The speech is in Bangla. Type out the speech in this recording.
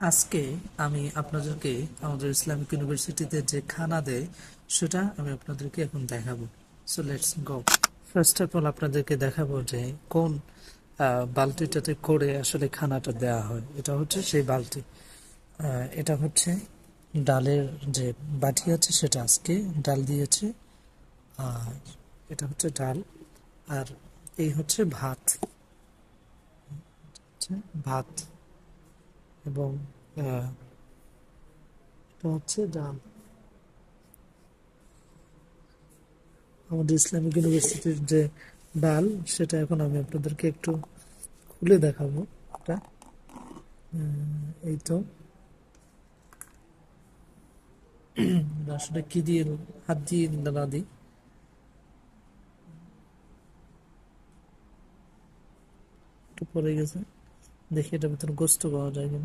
আজকে আমি আপনাদেরকে আমাদের ইসলামিক ইউনিভার্সিটিতে যে খানা দেয় সেটা আমি আপনাদেরকে এখন দেখাবো। So let's go. First of all আপনাদেরকে দেখাবো যে কোন বালতিটাতে করে আসলে খানাটা দেওয়া হয়। এটা হচ্ছে সেই বালতি। এটা হচ্ছে ডালের যে বাটি আছে সেটা আজকে ডাল দিয়েছে। আর এটা হচ্ছে ডাল। আর এই হচ্ছে ভাত। ভাত এবং আহ, এটা হচ্ছে ডাল। আমাদের ইসলামিক ইউনিভার্সিটির যে ডাল সেটা এখন আমি আপনাদেরকে একটু খুলে দেখাবো। এটা এই তো আসলে কি দিয়ে হাত দিয়ে না দিই, একটু পরে গেছে। দেখি এটার ভিতরে গোস্ত পাওয়া যায় কিনা।